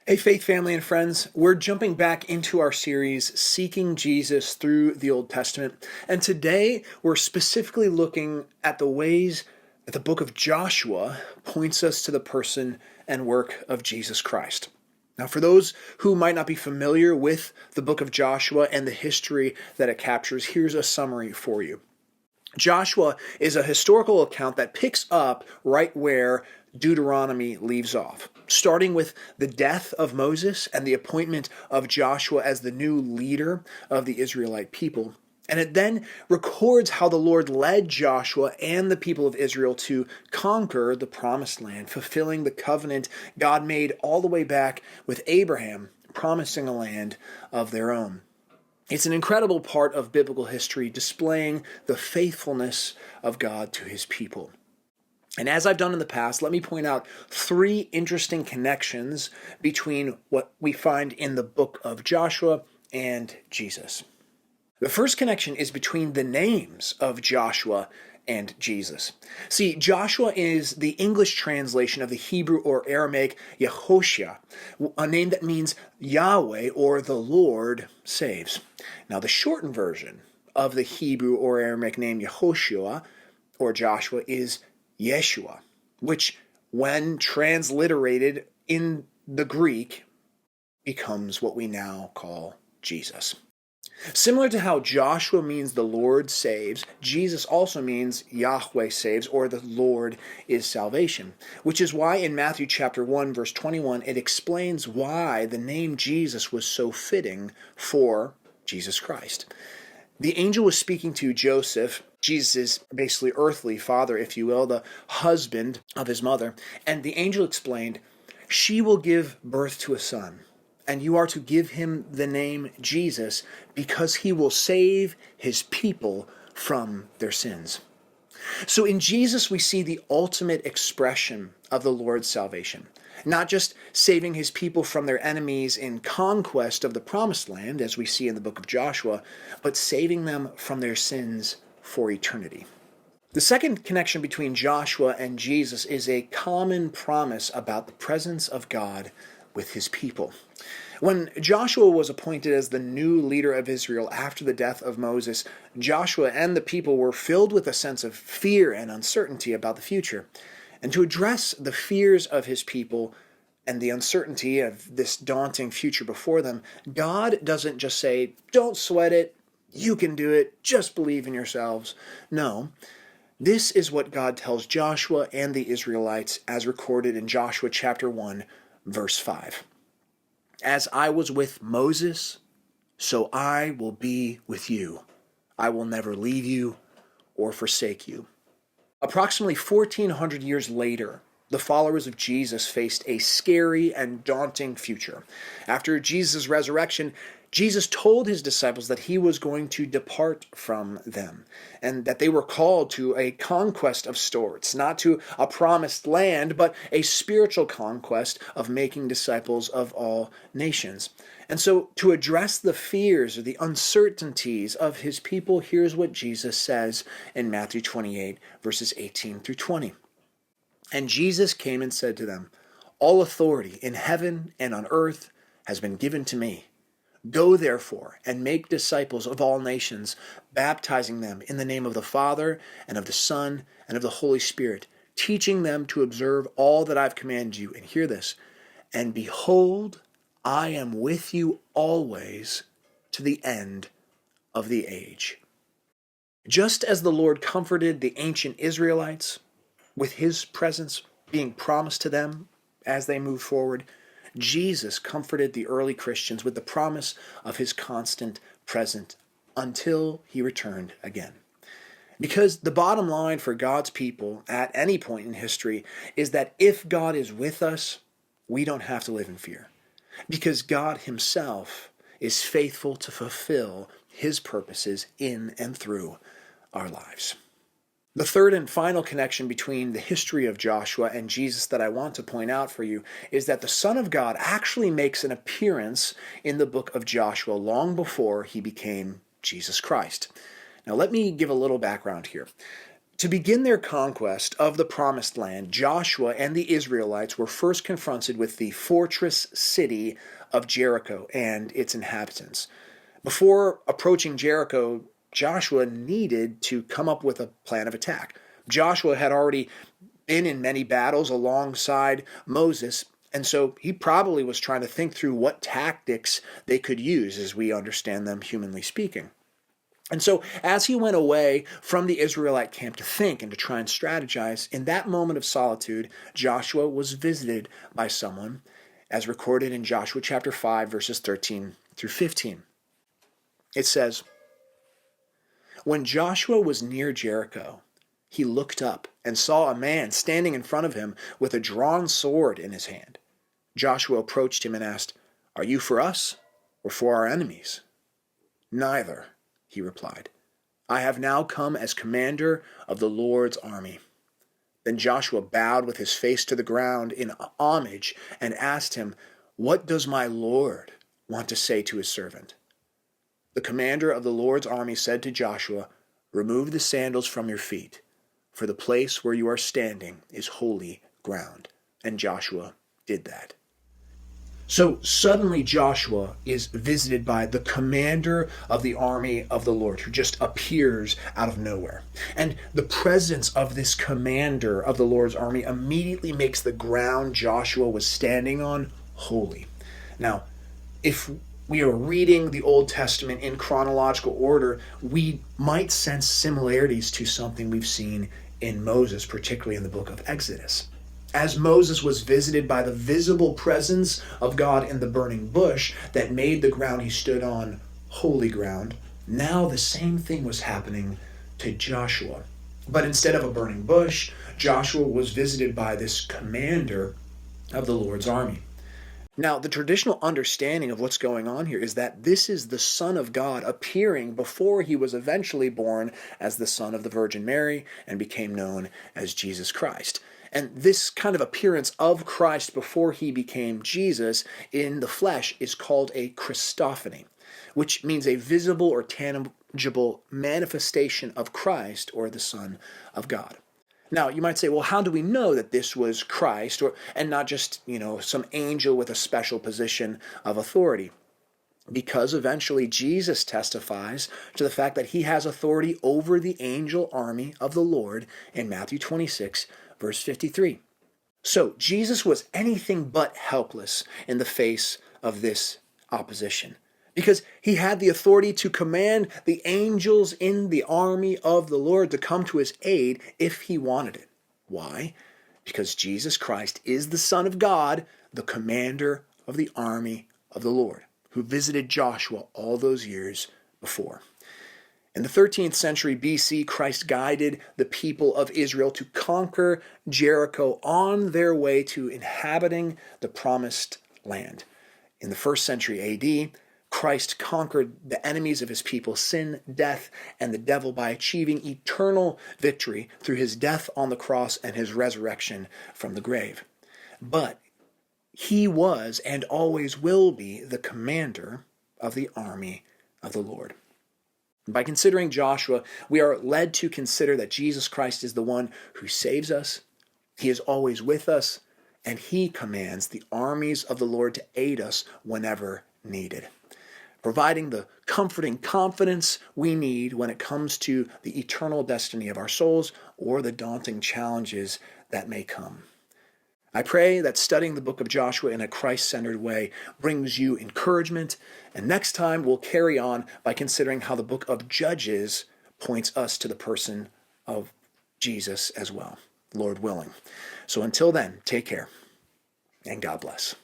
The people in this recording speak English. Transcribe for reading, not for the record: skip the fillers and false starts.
Hey, faith family and friends, we're jumping back into our series, Seeking Jesus Through the Old Testament. And today we're specifically looking at the ways that the book of Joshua points us to the person and work of Jesus Christ. Now, for those who might not be familiar with the book of Joshua and the history that it captures, here's a summary for you. Joshua is a historical account that picks up right where Deuteronomy leaves off, starting with the death of Moses and the appointment of Joshua as the new leader of the Israelite people. And it then records how the Lord led Joshua and the people of Israel to conquer the promised land, fulfilling the covenant God made all the way back with Abraham, promising a land of their own. It's an incredible part of biblical history displaying the faithfulness of God to his people. And as I've done in the past, let me point out three interesting connections between what we find in the book of Joshua and Jesus. The first connection is between the names of Joshua and Jesus. See, Joshua is the English translation of the Hebrew or Aramaic Yehoshua, a name that means Yahweh or the Lord saves. Now, the shortened version of the Hebrew or Aramaic name Yehoshua or Joshua is Yeshua, which, when transliterated in the Greek, becomes what we now call Jesus. Similar to how Joshua means the Lord saves, Jesus also means Yahweh saves, or the Lord is salvation, which is why in Matthew chapter 1, verse 21, it explains why the name Jesus was so fitting for Jesus Christ. The angel was speaking to Joseph, Jesus' basically earthly father, if you will, the husband of his mother, and the angel explained, "She will give birth to a son, and you are to give him the name Jesus, because he will save his people from their sins." So in Jesus, we see the ultimate expression of the Lord's salvation. Not just saving his people from their enemies in conquest of the promised land, as we see in the book of Joshua, but saving them from their sins for eternity. The second connection between Joshua and Jesus is a common promise about the presence of God with his people. When Joshua was appointed as the new leader of Israel after the death of Moses, Joshua and the people were filled with a sense of fear and uncertainty about the future. And to address the fears of his people and the uncertainty of this daunting future before them, God doesn't just say, "Don't sweat it, you can do it, just believe in yourselves." No, this is what God tells Joshua and the Israelites as recorded in Joshua chapter 1, verse 5. "As I was with Moses, so I will be with you. I will never leave you or forsake you." Approximately 1,400 years later, the followers of Jesus faced a scary and daunting future. After Jesus' resurrection, Jesus told his disciples that he was going to depart from them and that they were called to a conquest of sorts, not to a promised land, but a spiritual conquest of making disciples of all nations. And so to address the fears or the uncertainties of his people, here's what Jesus says in Matthew 28, verses 18 through 20. "And Jesus came and said to them, 'All authority in heaven and on earth has been given to me. Go therefore and make disciples of all nations, baptizing them in the name of the Father and of the Son and of the Holy Spirit, teaching them to observe all that I've commanded you.' And hear this, 'And behold, I am with you always to the end of the age.'" Just as the Lord comforted the ancient Israelites with his presence being promised to them as they moved forward, Jesus comforted the early Christians with the promise of his constant presence until he returned again. Because the bottom line for God's people at any point in history is that if God is with us, we don't have to live in fear. Because God himself is faithful to fulfill his purposes in and through our lives. The third and final connection between the history of Joshua and Jesus that I want to point out for you is that the Son of God actually makes an appearance in the book of Joshua long before he became Jesus Christ. Now let me give a little background here. To begin their conquest of the Promised Land, Joshua and the Israelites were first confronted with the fortress city of Jericho and its inhabitants. Before approaching Jericho, Joshua needed to come up with a plan of attack. Joshua had already been in many battles alongside Moses, and so he probably was trying to think through what tactics they could use as we understand them humanly speaking. And so, as he went away from the Israelite camp to think and to try and strategize, in that moment of solitude, Joshua was visited by someone, as recorded in Joshua chapter 5, verses 13 through 15. It says, "When Joshua was near Jericho, he looked up and saw a man standing in front of him with a drawn sword in his hand. Joshua approached him and asked, 'Are you for us or for our enemies?' 'Neither,' he replied. 'I have now come as commander of the Lord's army.' Then Joshua bowed with his face to the ground in homage and asked him, 'What does my Lord want to say to his servant?' The commander of the Lord's army said to Joshua, 'Remove the sandals from your feet, for the place where you are standing is holy ground.' And Joshua did that." So suddenly Joshua is visited by the commander of the army of the Lord, who just appears out of nowhere. And the presence of this commander of the Lord's army immediately makes the ground Joshua was standing on holy. Now, if we are reading the Old Testament in chronological order, we might sense similarities to something we've seen in Moses, particularly in the book of Exodus. As Moses was visited by the visible presence of God in the burning bush that made the ground he stood on holy ground, now the same thing was happening to Joshua. But instead of a burning bush, Joshua was visited by this commander of the Lord's army. Now, the traditional understanding of what's going on here is that this is the Son of God appearing before he was eventually born as the Son of the Virgin Mary and became known as Jesus Christ. And this kind of appearance of Christ before he became Jesus in the flesh is called a Christophany, which means a visible or tangible manifestation of Christ or the Son of God. Now, you might say, well, how do we know that this was Christ and not just, some angel with a special position of authority? Because eventually Jesus testifies to the fact that he has authority over the angel army of the Lord in Matthew 26, verse 53. So Jesus was anything but helpless in the face of this opposition, because he had the authority to command the angels in the army of the Lord to come to his aid if he wanted it. Why? Because Jesus Christ is the Son of God, the commander of the army of the Lord, who visited Joshua all those years before. In the 13th century BC, Christ guided the people of Israel to conquer Jericho on their way to inhabiting the promised land. In the 1st century AD, Christ conquered the enemies of his people, sin, death, and the devil by achieving eternal victory through his death on the cross and his resurrection from the grave. But he was and always will be the commander of the army of the Lord. By considering Joshua, we are led to consider that Jesus Christ is the one who saves us, he is always with us, and he commands the armies of the Lord to aid us whenever needed, providing the comforting confidence we need when it comes to the eternal destiny of our souls or the daunting challenges that may come. I pray that studying the book of Joshua in a Christ-centered way brings you encouragement, and next time we'll carry on by considering how the book of Judges points us to the person of Jesus as well, Lord willing. So until then, take care, and God bless.